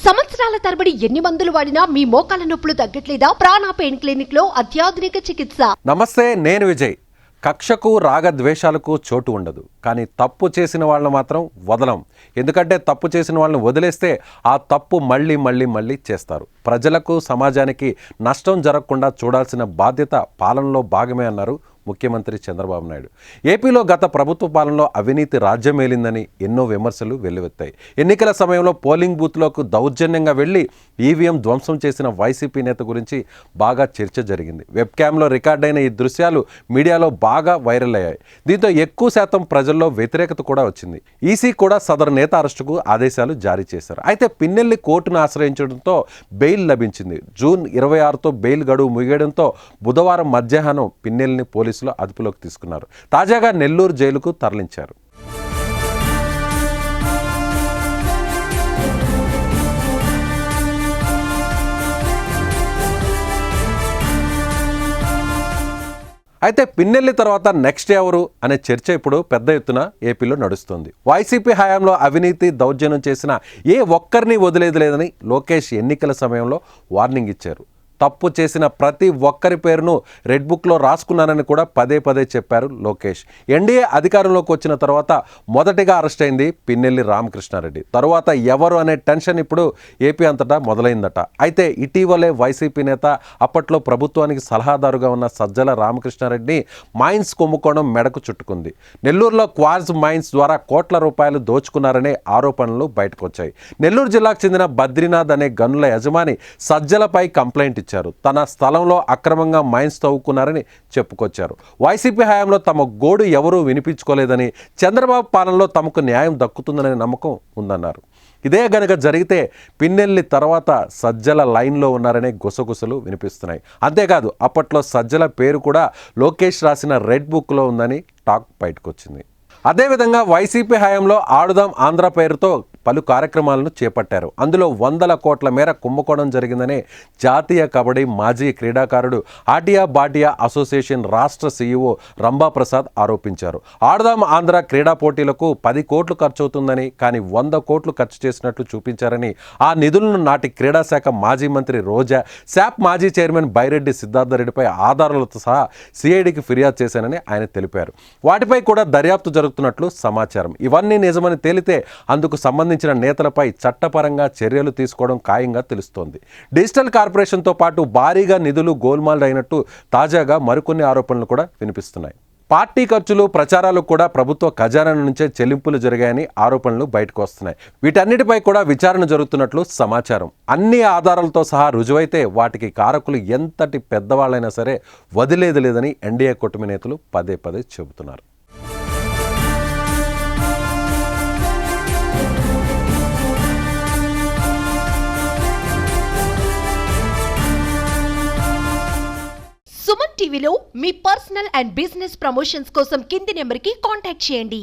సంవత్సరాల తరబడి ఎన్ని మందులు వాడినా మీ మోకాల నొప్పులు తగ్గట్లేదా? ప్రాణ పెయిన్ క్లినిక్ లో అత్యాధునిక చికిత్స. నమస్తే, నేను విజయ్. కక్షకు రాగద్వేషాలకు చోటు ఉండదు, కానీ తప్పు చేసిన వాళ్ళని మాత్రం వదలం. ఎందుకంటే తప్పు చేసిన వాళ్ళని వదిలేస్తే ఆ తప్పు మళ్ళీ చేస్తారు. ప్రజలకు సమాజానికి నష్టం జరగకుండా చూడాల్సిన బాధ్యత పాలనలో భాగమే అన్నారు ముఖ్యమంత్రి చంద్రబాబు నాయుడు. ఏపీలో గత ప్రభుత్వ పాలనలో అవినీతి రాజ్యమేలిందని ఎన్నో విమర్శలు వెల్లువెత్తాయి. ఎన్నికల సమయంలో పోలింగ్ బూత్లోకి దౌర్జన్యంగా వెళ్లి ఈవీఎం ధ్వంసం చేసిన వైసీపీ నేత గురించి బాగా చర్చ జరిగింది. వెబ్ క్యామ్లో రికార్డైన ఈ దృశ్యాలు మీడియాలో బాగా వైరల్ అయ్యాయి. దీంతో ఎక్కువ శాతం ప్రజల్లో వ్యతిరేకత కూడా వచ్చింది. ఈసీ కూడా సదరు నేత అరెస్టుకు ఆదేశాలు జారీ చేశారు. అయితే పిన్నెల్లి కోర్టును ఆశ్రయించడంతో బెయిల్ లభించింది. జూన్ 26తో బెయిల్ గడువు ముగియడంతో బుధవారం మధ్యాహ్నం పిన్నెల్లిని పోలీసులు అదుపులోకి తీసుకున్నారు. తాజాగా నెల్లూరు జైలుకు తరలించారు. అయితే పిన్నెల్లి తర్వాత నెక్స్ట్ ఎవరు అనే చర్చ ఇప్పుడు పెద్ద ఎత్తున ఏపీలో నడుస్తుంది. వైసీపీ హయాంలో అవినీతి దౌర్జన్యం చేసిన ఏ ఒక్కరిని వదిలేది లేదని లోకేష్ ఎన్నికల సమయంలో వార్నింగ్ ఇచ్చారు. తప్పు చేసిన ప్రతి ఒక్కరి పేరును రెడ్ బుక్లో రాసుకున్నానని కూడా పదే చెప్పారు లోకేష్. ఎన్డీఏ అధికారంలోకి వచ్చిన తర్వాత మొదటిగా అరెస్ట్ అయింది పిన్నెల్లి రామకృష్ణారెడ్డి. తరువాత ఎవరు అనే టెన్షన్ ఇప్పుడు ఏపీ అంతటా మొదలైందట. అయితే ఇటీవలే వైసీపీ నేత, అప్పట్లో ప్రభుత్వానికి సలహాదారుగా ఉన్న సజ్జల రామకృష్ణారెడ్డిని మైన్స్ కుంభకోణం మెడకు చుట్టుకుంది. నెల్లూరులో క్వార్జ్ మైన్స్ ద్వారా కోట్ల రూపాయలు దోచుకున్నారనే ఆరోపణలు బయటకు వచ్చాయి. నెల్లూరు జిల్లాకు చెందిన బద్రీనాథ్ అనే గనుల యజమాని సజ్జలపై కంప్లైంట్ ఇచ్చారు. తన స్థలంలో అక్రమంగా మైన్స్ తవ్వుకున్నారని చెప్పుకొచ్చారు. వైసీపీ హయాంలో తమ గోడు ఎవరూ వినిపించుకోలేదని, చంద్రబాబు పాలనలో తమకు న్యాయం దక్కుతుందనే నమ్మకం ఉందన్నారు. ఇదే గనుక జరిగితే పిన్నెల్లి తర్వాత సజ్జల లైన్లో ఉన్నారనే గుసగుసలు వినిపిస్తున్నాయి. అంతేకాదు అప్పట్లో సజ్జల పేరు కూడా లోకేష్ రాసిన రెడ్ బుక్లో ఉందని టాక్ బయటకొచ్చింది. అదేవిధంగా వైసీపీ హయాంలో ఆడుదాం ఆంధ్ర పేరుతో పలు కార్యక్రమాలను చేపట్టారు. అందులో 100 కోట్ల మేర కుంభకోణం జరిగిందనే జాతీయ కబడ్డీ మాజీ క్రీడాకారుడు ఆటియా బాటియా అసోసియేషన్ రాష్ట్ర సీఈఓ రంభాప్రసాద్ ఆరోపించారు. ఆడుదాం ఆంధ్ర క్రీడా పోటీలకు 10 కోట్లు ఖర్చవుతుందని, కానీ 100 కోట్లు ఖర్చు చేసినట్లు చూపించారని, ఆ నిధులను నాటి క్రీడాశాఖ మాజీ మంత్రి రోజా, శాప్ మాజీ చైర్మన్ బైరెడ్డి సిద్ధార్థరెడ్డిపై ఆధారాలతో సహా సిఐడికి ఫిర్యాదు చేశానని ఆయన తెలిపారు. వాటిపై కూడా దర్యాప్తు జరుగుతున్నట్లు సమాచారం. ఇవన్నీ నిజమని తేలితే అందుకు సంబంధించిన నేతలపై చట్టపరంగా చర్యలు తీసుకోవడం ఖాయంగా తెలుస్తోంది. డిజిటల్ కార్పొరేషన్తో పాటు భారీగా నిధులు గోల్మాల్ అయినట్టు తాజాగా మరికొన్ని ఆరోపణలు కూడా వినిపిస్తున్నాయి. పార్టీ ఖర్చులు, ప్రచారాలు కూడా ప్రభుత్వ ఖజానా నుంచే చెల్లింపులు జరిగాయని ఆరోపణలు బయటకు వస్తున్నాయి. వీటన్నిటిపై కూడా విచారణ జరుగుతున్నట్లు సమాచారం. అన్ని ఆధారాలతో సహా రుజువైతే వాటికి కారకులు ఎంతటి పెద్దవాళ్ళైనా సరే వదిలేది లేదని ఎన్డీఏ కూటమి నేతలు పదే చెబుతున్నారు. సుమన్ టీవీలో మీ పర్సనల్ అండ్ బిజినెస్ ప్రమోషన్స్ కోసం కింది నెంబర్కి కాంటాక్ట్ చేయండి.